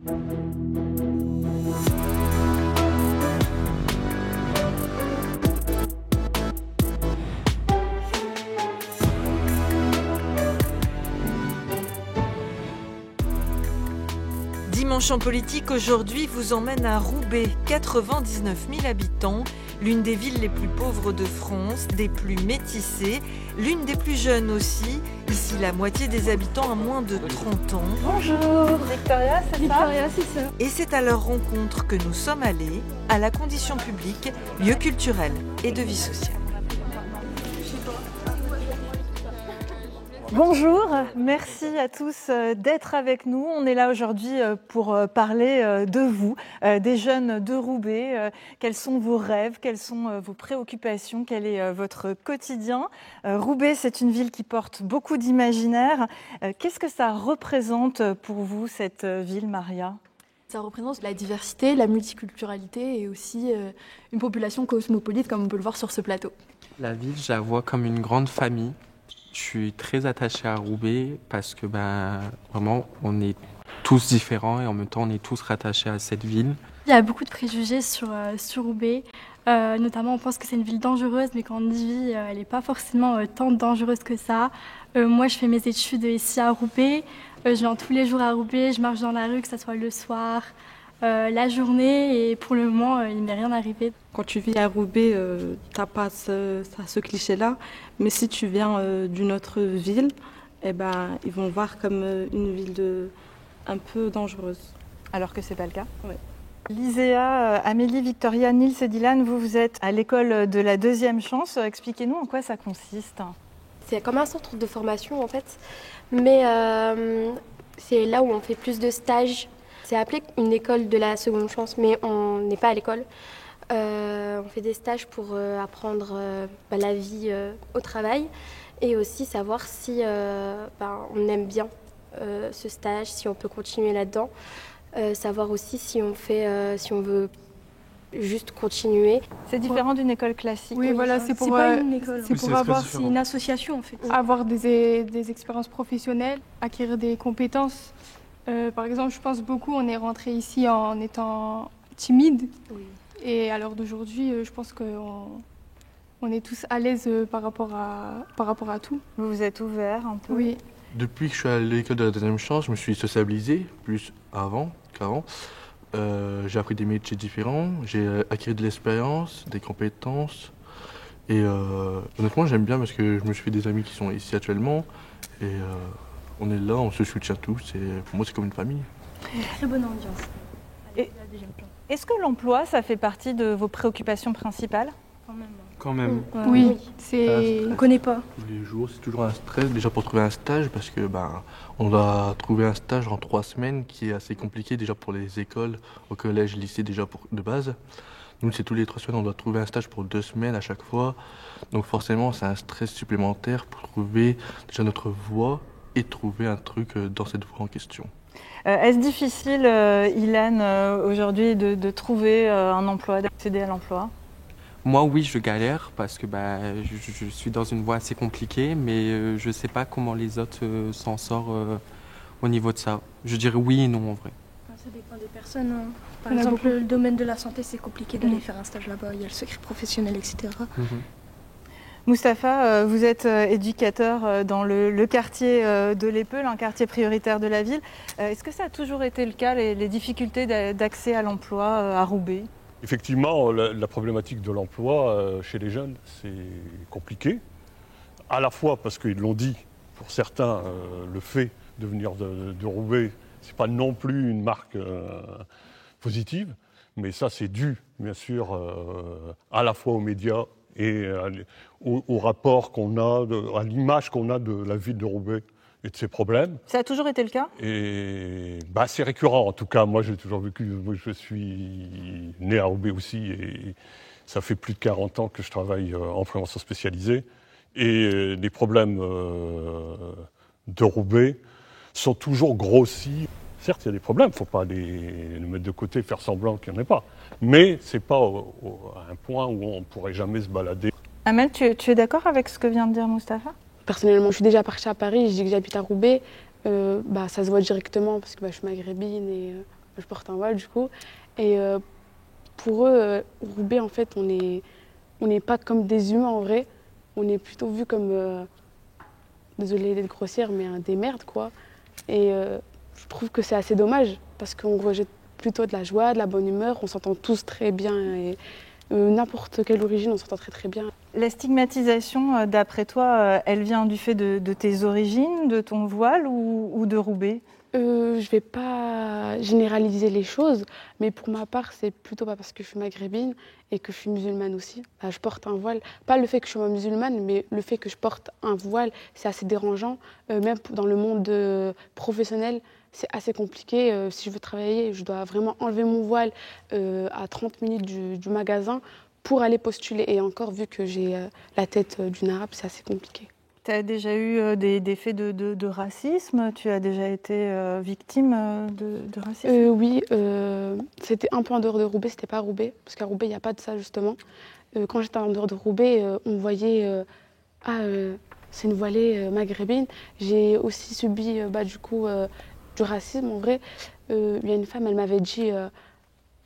Dimanche en politique aujourd'hui vous emmène à Roubaix, 99 000 habitants, l'une des villes les plus pauvres de France, des plus métissées, l'une des plus jeunes aussi. Ici, la moitié des habitants a moins de 30 ans. Bonjour, Victoria, c'est ça ? Victoria, c'est ça. Et c'est à leur rencontre que nous sommes allés, à la Condition publique, lieu culturel et de vie sociale. Bonjour, merci à tous d'être avec nous. On est là aujourd'hui pour parler de vous, des jeunes de Roubaix. Quels sont vos rêves, quelles sont vos préoccupations, quel est votre quotidien ? Roubaix, c'est une ville qui porte beaucoup d'imaginaire. Qu'est-ce que ça représente pour vous, cette ville, Maria ? Ça représente la diversité, la multiculturalité et aussi une population cosmopolite comme on peut le voir sur ce plateau. La ville, je la vois comme une grande famille. Je suis très attaché à Roubaix parce que vraiment, on est tous différents et en même temps, on est tous rattachés à cette ville. Il y a beaucoup de préjugés sur Roubaix. Notamment, on pense que c'est une ville dangereuse, mais quand on y vit, elle n'est pas forcément tant dangereuse que ça. Moi, je fais mes études ici à Roubaix. Je viens tous les jours à Roubaix, je marche dans la rue, que ce soit le soir, la journée, et pour le moment, il ne m'est rien arrivé. Quand tu vis à Roubaix, tu n'as pas ce cliché-là, mais si tu viens d'une autre ville, ils vont voir comme une ville un peu dangereuse. Alors que ce n'est pas le cas ? Oui. Liséa, Amélie, Victoria, Nils et Dylan, vous êtes à l'école de la deuxième chance. Expliquez-nous en quoi ça consiste. C'est comme un centre de formation en fait, mais c'est là où on fait plus de stages. C'est appelé une école de la seconde chance, mais on n'est pas à l'école. On fait des stages pour apprendre la vie au travail et aussi savoir si on aime bien ce stage, si on peut continuer là-dedans. Savoir aussi si on veut juste continuer. C'est différent d'une école classique. Oui, voilà, c'est pour pas une école. C'est pour avoir une association en fait. Avoir des expériences professionnelles, acquérir des compétences. Par exemple, je pense beaucoup, on est rentré ici en étant timide. Oui. Et à l'heure d'aujourd'hui, je pense qu'on est tous à l'aise par rapport à tout. Vous vous êtes ouverts un peu ? Oui. Depuis que je suis à l'école de la deuxième chance, je me suis sociabilisé plus qu'avant. J'ai appris des métiers différents, j'ai acquis de l'expérience, des compétences. Et honnêtement, j'aime bien parce que je me suis fait des amis qui sont ici actuellement. Et on est là, on se soutient tous. Et pour moi, c'est comme une famille. Une très bonne ambiance. Et est-ce que l'emploi, ça fait partie de vos préoccupations principales ? Quand même. Oui, on ne connaît pas. Tous les jours, c'est toujours un stress déjà pour trouver un stage parce que on doit trouver un stage en 3 semaines qui est assez compliqué déjà pour les écoles, au collège, lycée déjà de base. Nous, c'est tous les 3 semaines, on doit trouver un stage pour 2 semaines à chaque fois. Donc forcément, c'est un stress supplémentaire pour trouver déjà notre voie et trouver un truc dans cette voie en question. Est-ce difficile, Ilan, aujourd'hui de trouver un emploi, d'accéder à l'emploi ? Moi, oui, je galère parce que je suis dans une voie assez compliquée, mais je ne sais pas comment les autres s'en sortent au niveau de ça. Je dirais oui et non en vrai. Ça dépend des personnes. Par exemple, le domaine de la santé, c'est compliqué d'aller faire un stage là-bas. Il y a le secret professionnel, etc. Moustapha, vous êtes éducateur dans le quartier de l'Épeule, un quartier prioritaire de la ville. Est-ce que ça a toujours été le cas, les difficultés d'accès à l'emploi à Roubaix ? Effectivement, la problématique de l'emploi chez les jeunes, c'est compliqué. À la fois parce qu'ils l'ont dit, pour certains, le fait de venir de Roubaix, ce n'est pas non plus une marque positive. Mais ça, c'est dû, bien sûr, à la fois aux médias et au rapport qu'on a, à l'image qu'on a de la ville de Roubaix et de ses problèmes. Ça a toujours été le cas ? Et c'est récurrent, en tout cas. Moi, j'ai toujours vécu, je suis né à Roubaix aussi, et ça fait plus de 40 ans que je travaille en prévention spécialisée. Et les problèmes de Roubaix sont toujours grossis. Certes, il y a des problèmes, il ne faut pas les mettre de côté et faire semblant qu'il n'y en ait pas. Mais ce n'est pas à un point où on ne pourrait jamais se balader. Amel, tu es d'accord avec ce que vient de dire Moustapha ? Personnellement, je suis déjà partie à Paris, je dis que j'habite à Roubaix. Ça se voit directement parce que je suis maghrébine et je porte un voile du coup. Et pour eux, Roubaix, en fait, on n'est pas comme des humains en vrai. On est plutôt vu comme, désolée d'être grossière, mais des merdes quoi. Et je trouve que c'est assez dommage parce qu'on rejette plutôt de la joie, de la bonne humeur. On s'entend tous très bien et n'importe quelle origine, on s'entend très très bien. La stigmatisation, d'après toi, elle vient du fait de tes origines, de ton voile ou de Roubaix ? Je ne vais pas généraliser les choses, mais pour ma part, c'est plutôt pas parce que je suis maghrébine et que je suis musulmane aussi. Je porte un voile. Pas le fait que je sois musulmane, mais le fait que je porte un voile, c'est assez dérangeant. Même dans le monde professionnel, c'est assez compliqué. Si je veux travailler, je dois vraiment enlever mon voile à 30 minutes du magasin pour aller postuler. Et encore, vu que j'ai la tête d'une arabe, c'est assez compliqué. Tu as déjà eu des faits de racisme? Tu as déjà été victime de racisme? Oui, c'était un peu en dehors de Roubaix, c'était pas Roubaix, parce qu'à Roubaix, il n'y a pas de ça justement. Quand j'étais en dehors de Roubaix, on voyait c'est une voilée maghrébine. J'ai aussi subi du coup du racisme en vrai. Il y a une femme, elle m'avait dit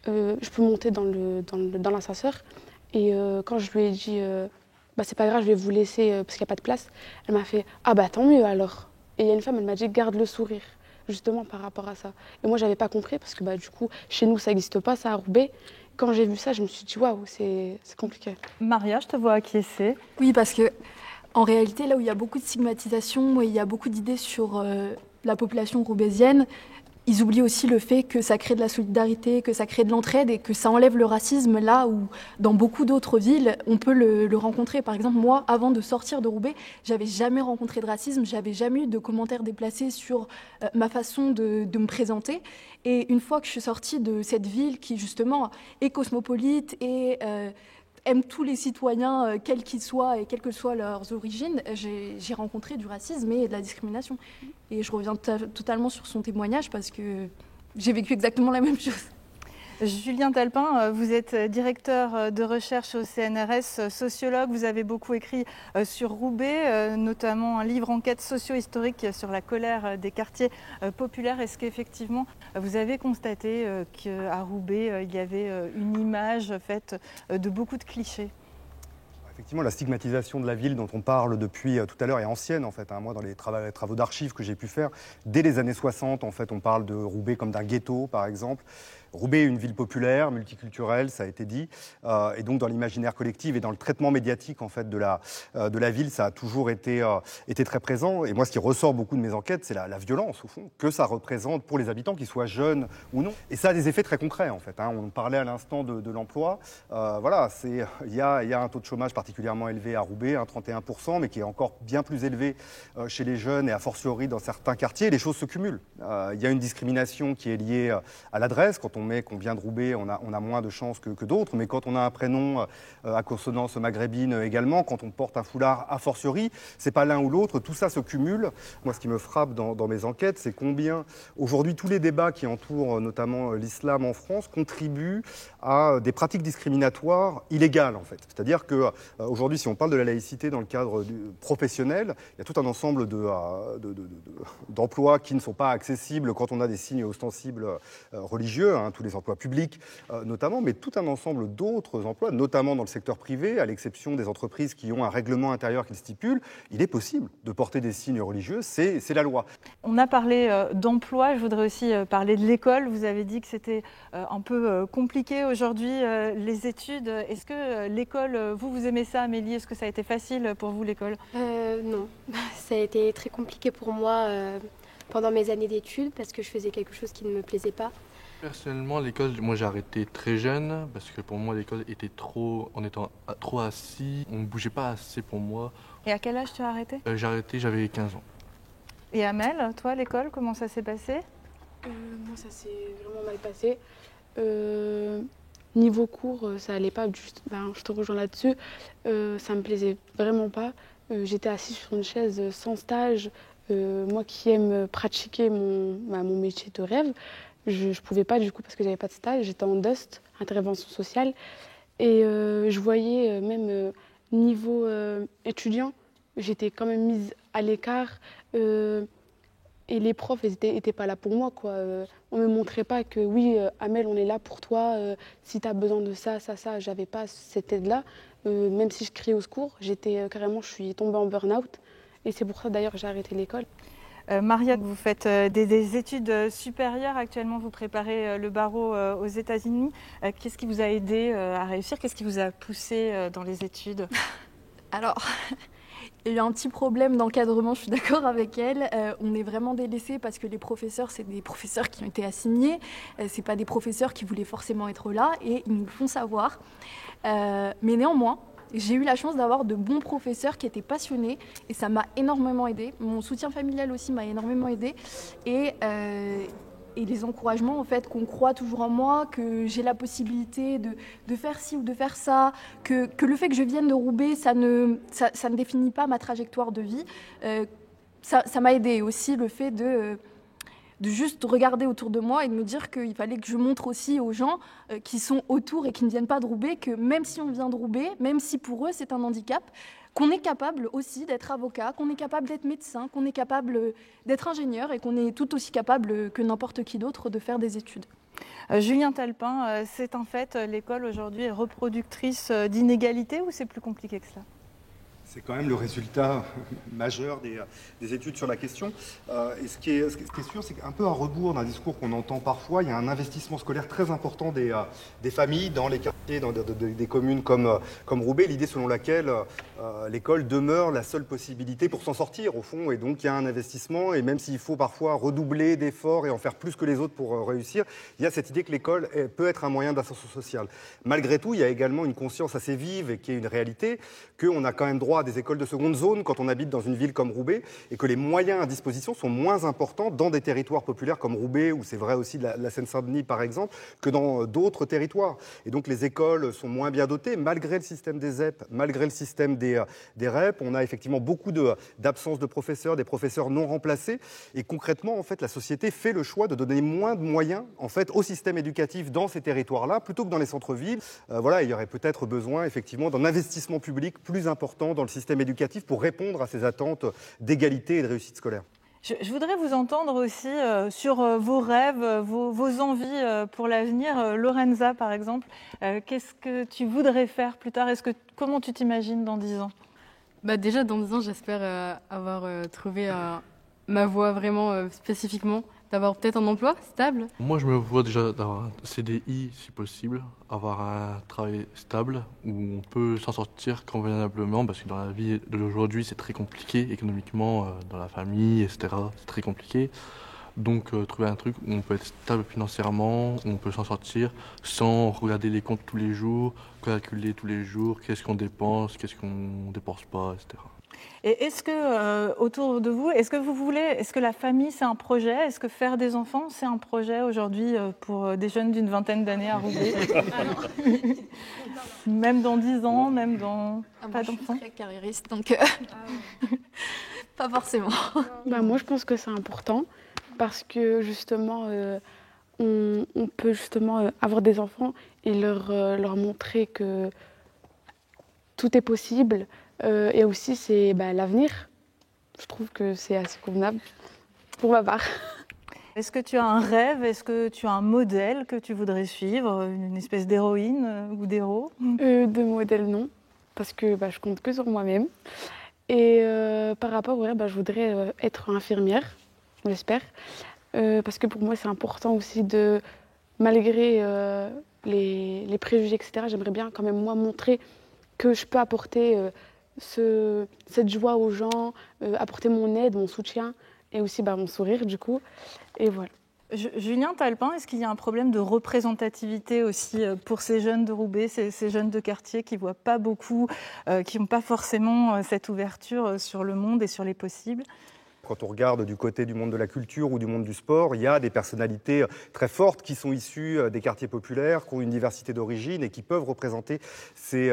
je peux monter dans l'ascenseur. Et quand je lui ai dit c'est pas grave, je vais vous laisser parce qu'il n'y a pas de place. Elle m'a fait ah bah tant mieux alors. Et il y a une femme, elle m'a dit garde le sourire, justement par rapport à ça. Et moi j'avais pas compris parce que du coup chez nous ça n'existe pas ça à Roubaix. Quand j'ai vu ça, je me suis dit waouh, c'est compliqué. Maria, je te vois acquiescer. Oui, parce que en réalité, là où il y a beaucoup de stigmatisation, il y a beaucoup d'idées sur la population roubaisienne, ils oublient aussi le fait que ça crée de la solidarité, que ça crée de l'entraide et que ça enlève le racisme là où, dans beaucoup d'autres villes, on peut le rencontrer. Par exemple, moi, avant de sortir de Roubaix, j'avais jamais rencontré de racisme, j'avais jamais eu de commentaires déplacés sur ma façon de me présenter. Et une fois que je suis sortie de cette ville qui, justement, est cosmopolite et aime tous les citoyens, quels qu'ils soient et quelles que soient leurs origines, j'ai rencontré du racisme et de la discrimination. Et je reviens totalement sur son témoignage parce que j'ai vécu exactement la même chose. Julien Talpin, vous êtes directeur de recherche au CNRS, sociologue. Vous avez beaucoup écrit sur Roubaix, notamment un livre enquête socio-historique sur la colère des quartiers populaires. Est-ce qu'effectivement, vous avez constaté qu'à Roubaix, il y avait une image faite de beaucoup de clichés ? Effectivement, la stigmatisation de la ville dont on parle depuis tout à l'heure est ancienne en fait. Moi, dans les travaux d'archives que j'ai pu faire, dès les années 60, en fait, on parle de Roubaix comme d'un ghetto, par exemple. Roubaix est une ville populaire, multiculturelle, ça a été dit, et donc dans l'imaginaire collectif et dans le traitement médiatique en fait de la ville, ça a toujours été très présent. Et moi, ce qui ressort beaucoup de mes enquêtes, c'est la violence au fond que ça représente pour les habitants, qu'ils soient jeunes ou non. Et ça a des effets très concrets en fait. On parlait à l'instant de l'emploi. Voilà, il y a un taux de chômage particulièrement élevé à Roubaix, 31%, mais qui est encore bien plus élevé chez les jeunes et a fortiori dans certains quartiers. Les choses se cumulent. Il y a une discrimination qui est liée à l'adresse. Quand on met qu'on vient de Roubaix, on a moins de chances que d'autres, mais quand on a un prénom à consonance maghrébine également, quand on porte un foulard a fortiori, c'est pas l'un ou l'autre, tout ça se cumule. Moi, ce qui me frappe dans mes enquêtes, c'est combien aujourd'hui tous les débats qui entourent notamment l'islam en France contribuent à des pratiques discriminatoires illégales en fait. C'est-à-dire que aujourd'hui, si on parle de la laïcité dans le cadre professionnel, il y a tout un ensemble d'emplois qui ne sont pas accessibles quand on a des signes ostensibles religieux, tous les emplois publics notamment, mais tout un ensemble d'autres emplois, notamment dans le secteur privé, à l'exception des entreprises qui ont un règlement intérieur qui le stipule. Il est possible de porter des signes religieux, c'est la loi. On a parlé d'emploi, je voudrais aussi parler de l'école. Vous avez dit que c'était un peu compliqué aujourd'hui, les études. Est-ce que l'école, vous aimez ça, Amélie? Est-ce que ça a été facile pour vous, l'école? Non, ça a été très compliqué pour moi pendant mes années d'études parce que je faisais quelque chose qui ne me plaisait pas. Personnellement, l'école, moi j'ai arrêté très jeune parce que pour moi l'école était on était trop assis, on ne bougeait pas assez pour moi. Et à quel âge tu as arrêté? J'ai arrêté, j'avais 15 ans. Et Amel, toi, l'école, comment ça s'est passé? Moi, ça s'est vraiment mal passé. Niveau cours, ça allait pas, je te rejoins là-dessus. Ça me plaisait vraiment pas. J'étais assise sur une chaise sans stage. Moi qui aime pratiquer mon métier de rêve, je ne pouvais pas du coup parce que j'avais pas de stage. J'étais en DUST, intervention sociale. Et je voyais même niveau étudiant, j'étais quand même mise à l'écart. Et les profs, ils étaient pas là pour moi, quoi. On me montrait pas que oui, Amel, on est là pour toi. Si tu as besoin de ça, j'avais pas cette aide-là. Même si je criais au secours, je suis tombée en burn-out. Et c'est pour ça d'ailleurs que j'ai arrêté l'école. Maria, vous faites des études supérieures actuellement, vous préparez le barreau aux États-Unis. Qu'est-ce qui vous a aidé à réussir? Qu'est-ce qui vous a poussé dans les études? Alors, il y a eu un petit problème d'encadrement, je suis d'accord avec elle. On est vraiment délaissés parce que les professeurs, c'est des professeurs qui ont été assignés. C'est pas des professeurs qui voulaient forcément être là et ils nous le font savoir. Mais néanmoins, j'ai eu la chance d'avoir de bons professeurs qui étaient passionnés et ça m'a énormément aidée. Mon soutien familial aussi m'a énormément aidée. Et les encouragements, en fait, qu'on croit toujours en moi, que j'ai la possibilité de faire ci ou de faire ça, que le fait que je vienne de Roubaix, ça ne définit pas ma trajectoire de vie. Ça m'a aidée aussi le fait de juste regarder autour de moi et de me dire qu'il fallait que je montre aussi aux gens qui sont autour et qui ne viennent pas de Roubaix que même si on vient de Roubaix, même si pour eux c'est un handicap, qu'on est capable aussi d'être avocat, qu'on est capable d'être médecin, qu'on est capable d'être ingénieur et qu'on est tout aussi capable que n'importe qui d'autre de faire des études. Julien Talpin, c'est un fait, l'école aujourd'hui est reproductrice d'inégalités ou c'est plus compliqué que cela? C'est quand même le résultat majeur des études sur la question. Et ce qui est sûr, c'est qu'un peu à rebours d'un discours qu'on entend parfois, il y a un investissement scolaire très important des familles dans les quartiers, dans des communes comme Roubaix, l'idée selon laquelle l'école demeure la seule possibilité pour s'en sortir, au fond. Et donc, il y a un investissement, et même s'il faut parfois redoubler d'efforts et en faire plus que les autres pour réussir, il y a cette idée que l'école peut être un moyen d'ascension sociale. Malgré tout, il y a également une conscience assez vive et qui est une réalité, qu'on a quand même droit à des écoles de seconde zone quand on habite dans une ville comme Roubaix et que les moyens à disposition sont moins importants dans des territoires populaires comme Roubaix, où c'est vrai aussi de la Seine-Saint-Denis par exemple, que dans d'autres territoires. Et donc les écoles sont moins bien dotées, malgré le système des ZEP, malgré le système des REP. On a effectivement beaucoup d'absence de professeurs, des professeurs non remplacés. Et concrètement, en fait, la société fait le choix de donner moins de moyens en fait, au système éducatif dans ces territoires-là, plutôt que dans les centres-villes. Voilà, il y aurait peut-être besoin effectivement d'un investissement public plus important dans le système éducatif pour répondre à ces attentes d'égalité et de réussite scolaire. Je voudrais vous entendre aussi sur vos rêves, vos envies pour l'avenir. Lorenza, par exemple, qu'est-ce que tu voudrais faire plus tard? Comment tu t'imagines dans 10 ans? Déjà, dans 10 ans, j'espère avoir trouvé ma voie vraiment spécifiquement, d'avoir peut-être un emploi stable. Moi, je me vois déjà d'avoir un CDI si possible, avoir un travail stable où on peut s'en sortir convenablement parce que dans la vie d'aujourd'hui, c'est très compliqué économiquement, dans la famille, etc. C'est très compliqué. Donc, trouver un truc où on peut être stable financièrement, où on peut s'en sortir sans regarder les comptes tous les jours, calculer tous les jours qu'est-ce qu'on dépense, qu'est-ce qu'on dépense pas, etc. Et est-ce que, autour de vous, est-ce que la famille, c'est un projet? Est-ce que faire des enfants, c'est un projet aujourd'hui pour des jeunes d'une vingtaine d'années à Roubaix? Même dans 10 ans, même dans... Pas d'enfants? Je suis très carriériste, donc pas forcément. Moi, je pense que c'est important parce que justement, on peut justement avoir des enfants et leur montrer que tout est possible. Et aussi, c'est l'avenir. Je trouve que c'est assez convenable pour ma part. Est-ce que tu as un rêve? Est-ce que tu as un modèle que tu voudrais suivre? Une espèce d'héroïne ou d'héros? De modèle, non. Parce que je compte que sur moi-même. Et par rapport au rêve, je voudrais être infirmière, j'espère. Parce que pour moi, c'est important aussi de, malgré les préjugés, etc., j'aimerais bien quand même, moi, montrer que je peux apporter cette joie aux gens, apporter mon aide, mon soutien et aussi mon sourire du coup. Et voilà. Julien Talpin, est-ce qu'il y a un problème de représentativité aussi pour ces jeunes de Roubaix, ces jeunes de quartier qui ne voient pas beaucoup, qui n'ont pas forcément cette ouverture sur le monde et sur les possibles? Quand on regarde du côté du monde de la culture ou du monde du sport, il y a des personnalités très fortes qui sont issues des quartiers populaires, qui ont une diversité d'origine et qui peuvent représenter ces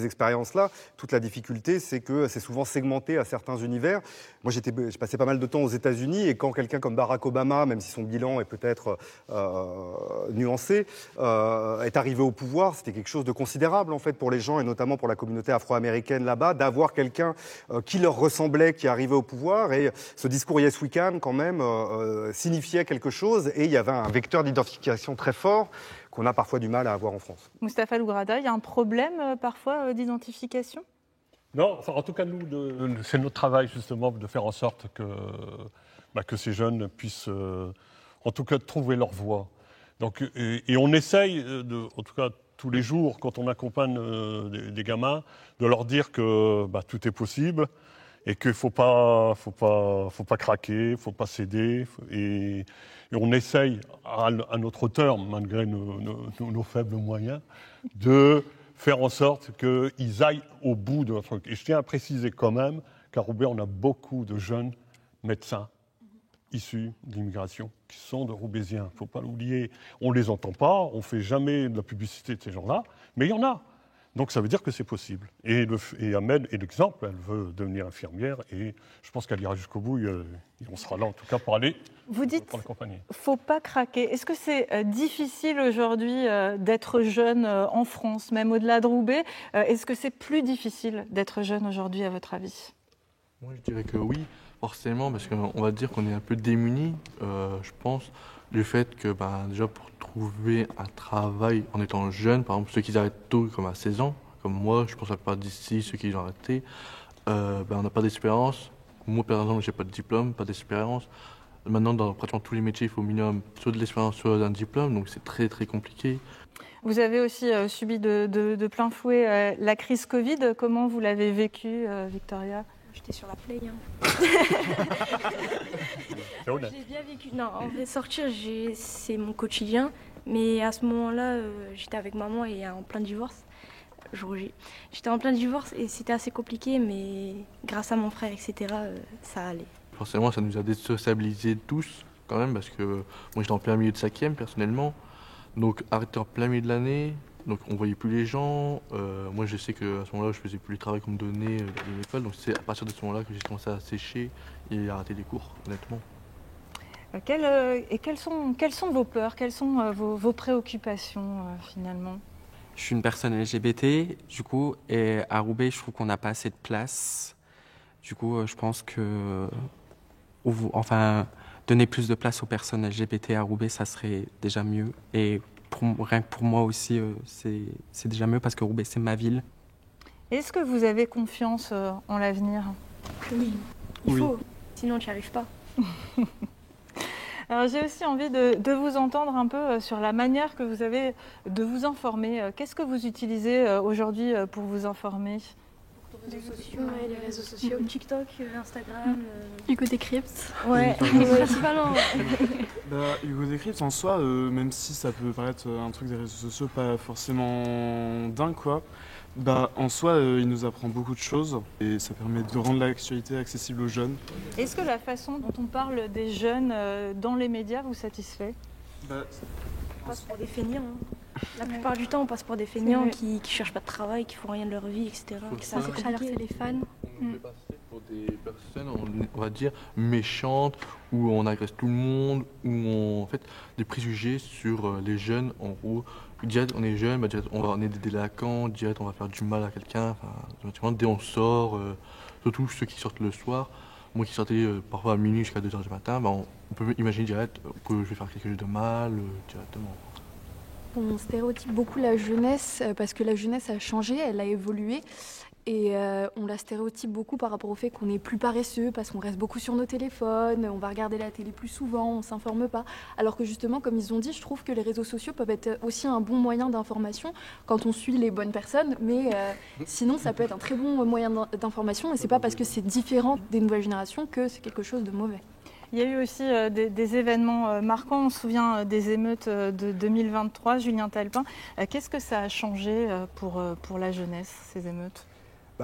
expériences-là. Toute la difficulté, c'est que c'est souvent segmenté à certains univers. Moi, j'ai passé pas mal de temps aux États-Unis et quand quelqu'un comme Barack Obama, même si son bilan est peut-être nuancé, est arrivé au pouvoir, c'était quelque chose de considérable en fait pour les gens et notamment pour la communauté afro-américaine là-bas, d'avoir quelqu'un qui leur ressemblait, qui arrivait au pouvoir. Et ce discours Yes We Can, quand même, signifiait quelque chose et il y avait un vecteur d'identification très fort qu'on a parfois du mal à avoir en France. Mustapha Lougrada, il y a un problème parfois d'identification ? Non, enfin, en tout cas, nous, c'est notre travail justement de faire en sorte que ces jeunes puissent, en tout cas, trouver leur voie. Donc, et on essaye, en tout cas tous les jours, quand on accompagne des gamins, de leur dire que tout est possible et qu'il ne faut pas craquer, il ne faut pas céder. Et on essaye, à notre hauteur, malgré nos faibles moyens, de faire en sorte qu'ils aillent au bout de leur truc. Et je tiens à préciser quand même qu'à Roubaix, on a beaucoup de jeunes médecins issus de l'immigration, qui sont de Roubaisiens. Il ne faut pas l'oublier. On ne les entend pas, on ne fait jamais de la publicité de ces gens-là, mais il y en a. Donc ça veut dire que c'est possible. Et Ahmed est l'exemple, elle veut devenir infirmière, et je pense qu'elle ira jusqu'au bout, et on sera là en tout cas pour aller Vous dites, pour l'accompagner. Il ne faut pas craquer. Est-ce que c'est difficile aujourd'hui d'être jeune en France, même au-delà de Roubaix ? Est-ce que c'est plus difficile d'être jeune aujourd'hui, à votre avis ? Moi, je dirais que oui, forcément, parce qu'on va dire qu'on est un peu démunis, je pense, du fait que déjà pour trouver un travail en étant jeune, par exemple ceux qui arrêtent tôt, comme à 16 ans, comme moi, je pense à la plupart d'ici, ceux qui ont arrêté, on n'a pas d'expérience. Moi, par exemple, je n'ai pas de diplôme, pas d'expérience. Maintenant, dans pratiquement tous les métiers, il faut au minimum soit de l'expérience, soit un diplôme, donc c'est très très compliqué. Vous avez aussi subi de plein fouet la crise Covid. Comment vous l'avez vécue, Victoria ? J'étais sur la play. C'est honnête. J'ai bien vécu. Non, en vrai, sortir, c'est mon quotidien. Mais à ce moment-là, j'étais avec maman et en plein divorce. J'étais en plein divorce et c'était assez compliqué, mais grâce à mon frère, etc., ça allait. Forcément, ça nous a désociabilisés tous, quand même, parce que moi, j'étais en plein milieu de 5e, personnellement. Donc, arrêté en plein milieu de l'année, donc on voyait plus les gens. Moi, je sais qu'à ce moment-là, je faisais plus le travail qu'on me donnait de l'école. Donc, c'est à partir de ce moment-là que j'ai commencé à sécher et à rater les cours, honnêtement. Quelles sont vos peurs ? Quelles sont vos préoccupations, finalement ? Je suis une personne LGBT, du coup, et à Roubaix, je trouve qu'on n'a pas assez de place. Du coup, je pense que, donner plus de place aux personnes LGBT à Roubaix, ça serait déjà mieux. Et rien que pour moi aussi, c'est déjà mieux parce que Roubaix, c'est ma ville. Est-ce que vous avez confiance en l'avenir ? Oui, il faut, sinon tu n'y arrives pas. Alors, j'ai aussi envie de vous entendre un peu sur la manière que vous avez de vous informer. Qu'est-ce que vous utilisez aujourd'hui pour vous informer ? Les réseaux sociaux, TikTok, Instagram. Hugo Décrypte. Ouais, principalement. Hugo Décrypte, en soi, même si ça peut paraître un truc des réseaux sociaux pas forcément dingue, quoi, en soi, il nous apprend beaucoup de choses et ça permet de rendre l'actualité accessible aux jeunes. Est-ce que la façon dont on parle des jeunes dans les médias vous satisfait ? On passe pour des feignants. La plupart du temps, on passe pour des feignants qui ne cherchent pas de travail, qui font rien de leur vie, etc. Ça fait à leur téléphone. On peut passer pour des personnes, on va dire, méchantes, où on agresse tout le monde, où on fait des préjugés sur les jeunes. En gros, direct, on est jeune, direct, on est des délinquants, direct, on va faire du mal à quelqu'un. Dès on sort, surtout ceux qui sortent le soir. Moi qui sortais parfois à minuit jusqu'à 2h du matin, on peut imaginer direct que je vais faire quelque chose de mal directement. On stéréotype beaucoup la jeunesse parce que la jeunesse a changé, elle a évolué et on la stéréotype beaucoup par rapport au fait qu'on est plus paresseux parce qu'on reste beaucoup sur nos téléphones, on va regarder la télé plus souvent, on s'informe pas. Alors que justement, comme ils ont dit, je trouve que les réseaux sociaux peuvent être aussi un bon moyen d'information quand on suit les bonnes personnes, mais sinon ça peut être un très bon moyen d'information et c'est pas parce que c'est différent des nouvelles générations que c'est quelque chose de mauvais. Il y a eu aussi des événements marquants. On se souvient des émeutes de 2023. Julien Talpin, qu'est-ce que ça a changé pour la jeunesse, ces émeutes ?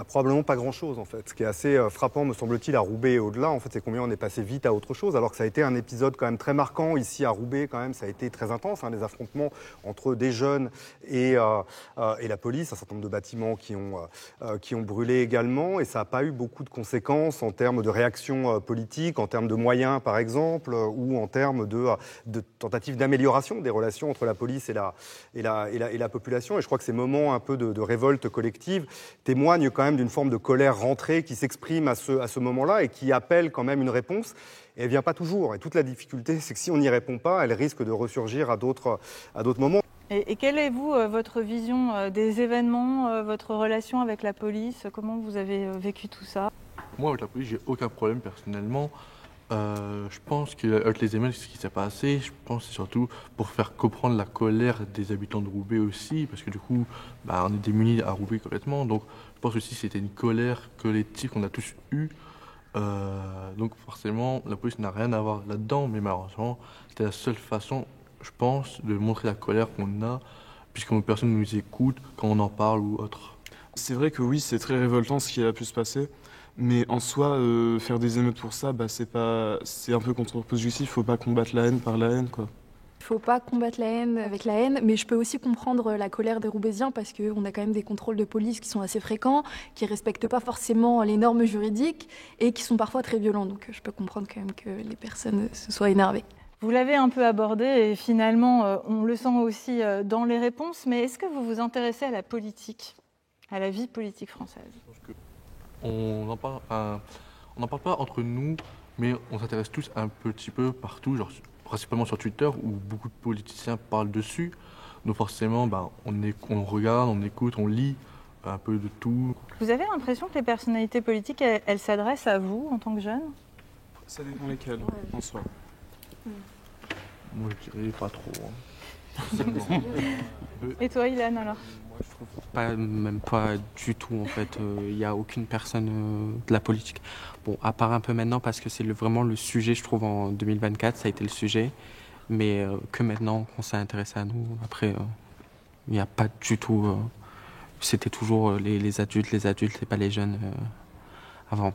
Probablement pas grand-chose en fait. Ce qui est assez frappant, me semble-t-il, à Roubaix et au-delà, en fait, c'est combien on est passé vite à autre chose, alors que ça a été un épisode quand même très marquant ici à Roubaix. Quand même, ça a été très intense, les affrontements entre des jeunes et la police, un certain nombre de bâtiments qui ont brûlé également, et ça n'a pas eu beaucoup de conséquences en termes de réaction politique, en termes de moyens par exemple, ou en termes de tentatives d'amélioration des relations entre la police et la population. Et je crois que ces moments un peu de révolte collective témoignent quand quand même d'une forme de colère rentrée qui s'exprime à ce moment-là et qui appelle quand même une réponse. Et elle ne vient pas toujours. Et toute la difficulté, c'est que si on n'y répond pas, elle risque de ressurgir à d'autres moments. Et quelle est, vous, votre vision des événements, votre relation avec la police? Comment vous avez vécu tout ça? Moi, avec la police, j'ai aucun problème personnellement. Je pense qu'avec les émeutes, ce qui s'est passé, je pense que c'est surtout pour faire comprendre la colère des habitants de Roubaix aussi, parce que du coup, on est démunis à Roubaix complètement. Donc, je pense aussi que c'était une colère collective qu'on a tous eue. Donc, forcément, la police n'a rien à voir là-dedans, mais malheureusement, c'était la seule façon, je pense, de montrer la colère qu'on a, puisque personne ne nous écoute quand on en parle ou autre. C'est vrai que oui, c'est très révoltant ce qui a pu se passer. Mais en soi, faire des émeutes pour ça, c'est un peu contre-productif. Il ne faut pas combattre la haine par la haine, quoi. Il ne faut pas combattre la haine avec la haine, mais je peux aussi comprendre la colère des Roubaisiens parce qu'on a quand même des contrôles de police qui sont assez fréquents, qui ne respectent pas forcément les normes juridiques et qui sont parfois très violents. Donc je peux comprendre quand même que les personnes se soient énervées. Vous l'avez un peu abordé et finalement, on le sent aussi dans les réponses, mais est-ce que vous vous intéressez à la politique, à la vie politique française? On n'en parle pas entre nous, mais on s'intéresse tous un petit peu partout, genre, principalement sur Twitter, où beaucoup de politiciens parlent dessus. Donc forcément, on regarde, on écoute, on lit un peu de tout. Vous avez l'impression que les personnalités politiques, elles s'adressent à vous en tant que jeune? Ça dépend lesquelles, en soi. Moi, je dirais pas trop. Et toi, Ilan, alors? Moi, je trouve même pas du tout, en fait. Il n'y a aucune personne de la politique. Bon, à part un peu maintenant, parce que c'est vraiment le sujet, je trouve, en 2024, ça a été le sujet. Mais que maintenant qu'on s'est intéressé à nous, après, il n'y a pas du tout... c'était toujours les adultes et pas les jeunes avant.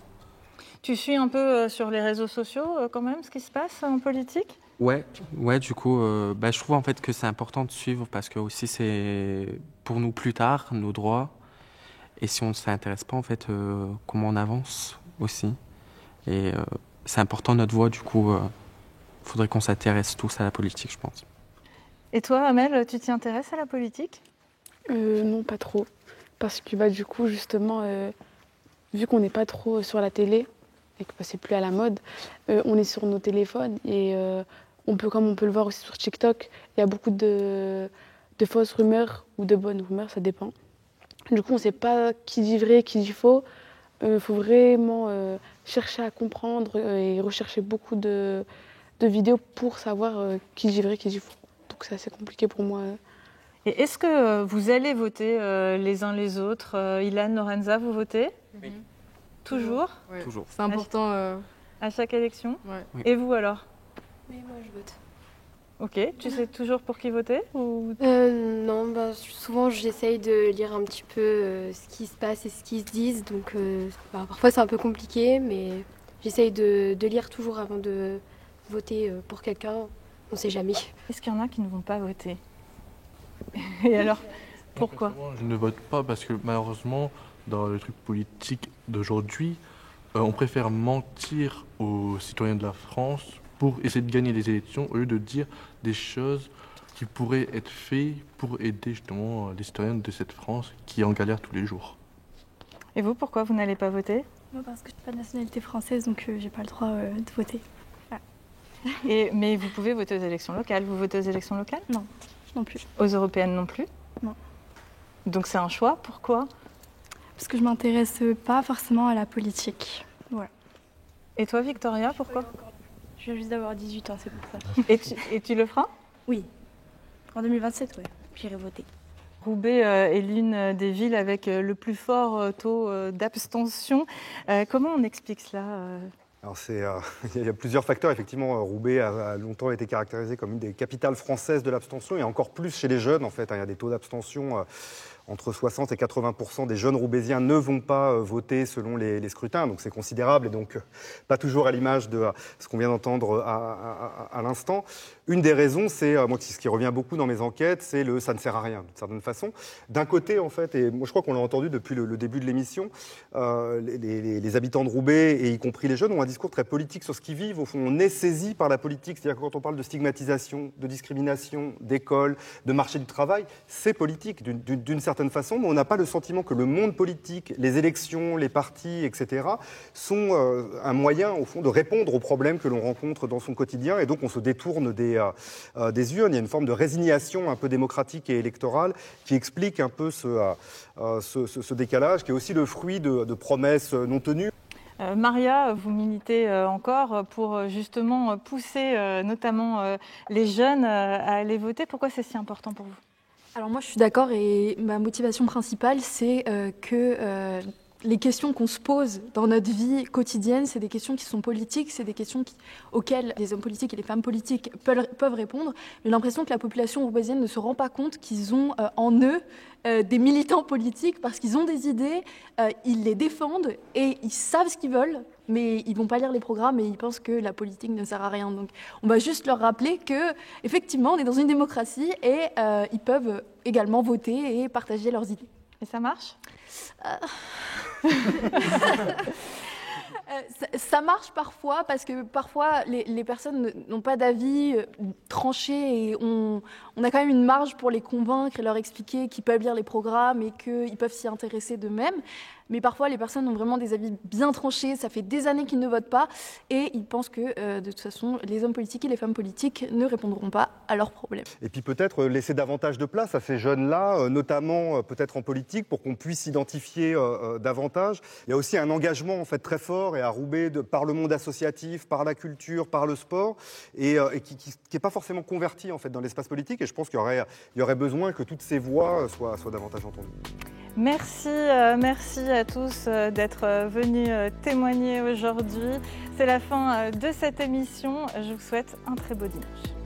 Tu suis un peu sur les réseaux sociaux, quand même, ce qui se passe en politique? Ouais, du coup, je trouve en fait que c'est important de suivre parce que aussi c'est pour nous plus tard, nos droits. Et si on ne s'intéresse pas, en fait, comment on avance aussi. Et c'est important notre voix, du coup, faudrait qu'on s'intéresse tous à la politique, je pense. Et toi, Amel, tu t'y intéresses à la politique? Non, pas trop. Parce que du coup, justement, vu qu'on n'est pas trop sur la télé et que c'est plus à la mode, on est sur nos téléphones et comme on peut le voir aussi sur TikTok, il y a beaucoup de fausses rumeurs ou de bonnes rumeurs, ça dépend. Du coup, on ne sait pas qui dit vrai, qui dit faux. Il faut vraiment chercher à comprendre et rechercher beaucoup de vidéos pour savoir qui dit vrai, qui dit faux. Donc c'est assez compliqué pour moi. Et est-ce que vous allez voter les uns les autres? Ilan, Lorenza, vous votez? Oui. Toujours? Ouais. Toujours. C'est important. À chaque élection? Ouais. Oui. Et vous alors? Mais moi, je vote. Ok, tu sais toujours pour qui voter ou... Non, souvent j'essaye de lire un petit peu ce qui se passe et ce qui se disent. Donc parfois c'est un peu compliqué, mais j'essaye de lire toujours avant de voter pour quelqu'un. On ne sait jamais. Est-ce qu'il y en a qui ne vont pas voter? Et alors, pourquoi? Je ne vote pas parce que malheureusement, dans le truc politique d'aujourd'hui, on préfère mentir aux citoyens de la France pour essayer de gagner les élections au lieu de dire des choses qui pourraient être faites pour aider justement les citoyens de cette France qui est en galère tous les jours. Et vous, pourquoi vous n'allez pas voter? Moi, parce que je n'ai pas de nationalité française, donc j'ai pas le droit de voter. Voilà. Mais vous pouvez voter aux élections locales. Vous votez aux élections locales? Non, non plus. Aux européennes non plus? Non. Donc c'est un choix, pourquoi? Parce que je m'intéresse pas forcément à la politique. Voilà. Et toi, Victoria, pourquoi? Je viens juste d'avoir 18 ans, c'est pour ça. Et tu le feras? Oui. En 2027, ouais. J'irai voter. Roubaix est l'une des villes avec le plus fort taux d'abstention. Comment on explique cela? Alors il y a plusieurs facteurs. Effectivement, Roubaix a longtemps été caractérisé comme une des capitales françaises de l'abstention et encore plus chez les jeunes. En fait, il y a des taux d'abstention entre 60 et 80% des jeunes Roubaisiens ne vont pas voter selon les scrutins. Donc c'est considérable et donc pas toujours à l'image de ce qu'on vient d'entendre à l'instant. Une des raisons, c'est, moi, ce qui revient beaucoup dans mes enquêtes, c'est le « ça ne sert à rien » d'une certaine façon. D'un côté, en fait, et moi je crois qu'on l'a entendu depuis le début de l'émission, les habitants de Roubaix, et y compris les jeunes, ont un discours très politique sur ce qu'ils vivent. Au fond, on est saisi par la politique. C'est-à-dire que quand on parle de stigmatisation, de discrimination, d'école, de marché du travail, c'est politique d'une certaine certaine façon, mais on n'a pas le sentiment que le monde politique, les élections, les partis, etc., sont un moyen, au fond, de répondre aux problèmes que l'on rencontre dans son quotidien, et donc on se détourne des urnes. Il y a une forme de résignation un peu démocratique et électorale qui explique un peu ce décalage, qui est aussi le fruit de promesses non tenues. Maria, vous militez encore pour justement pousser notamment les jeunes à aller voter. Pourquoi c'est si important pour vous ? Alors moi je suis d'accord et ma motivation principale c'est que les questions qu'on se pose dans notre vie quotidienne, c'est des questions qui sont politiques, c'est des questions auxquelles les hommes politiques et les femmes politiques peuvent répondre. J'ai l'impression que la population roubaisienne ne se rend pas compte qu'ils ont en eux des militants politiques parce qu'ils ont des idées, ils les défendent et ils savent ce qu'ils veulent, mais ils ne vont pas lire les programmes et ils pensent que la politique ne sert à rien. Donc on va juste leur rappeler qu'effectivement on est dans une démocratie et ils peuvent également voter et partager leurs idées. Et ça marche ? Ça marche parfois parce que parfois les personnes n'ont pas d'avis tranché et on a quand même une marge pour les convaincre et leur expliquer qu'ils peuvent lire les programmes et qu'ils peuvent s'y intéresser d'eux-mêmes. Mais parfois les personnes ont vraiment des avis bien tranchés, ça fait des années qu'ils ne votent pas et ils pensent que de toute façon les hommes politiques et les femmes politiques ne répondront pas à leurs problèmes. Et puis peut-être laisser davantage de place à ces jeunes-là, notamment peut-être en politique, pour qu'on puisse s'identifier davantage. Il y a aussi un engagement en fait très fort et à Roubaix par le monde associatif, par la culture, par le sport, et qui n'est pas forcément converti en fait dans l'espace politique. Et je pense qu'il y aurait besoin que toutes ces voix soient davantage entendues. Merci à tous d'être venus témoigner aujourd'hui. C'est la fin de cette émission. Je vous souhaite un très beau dimanche.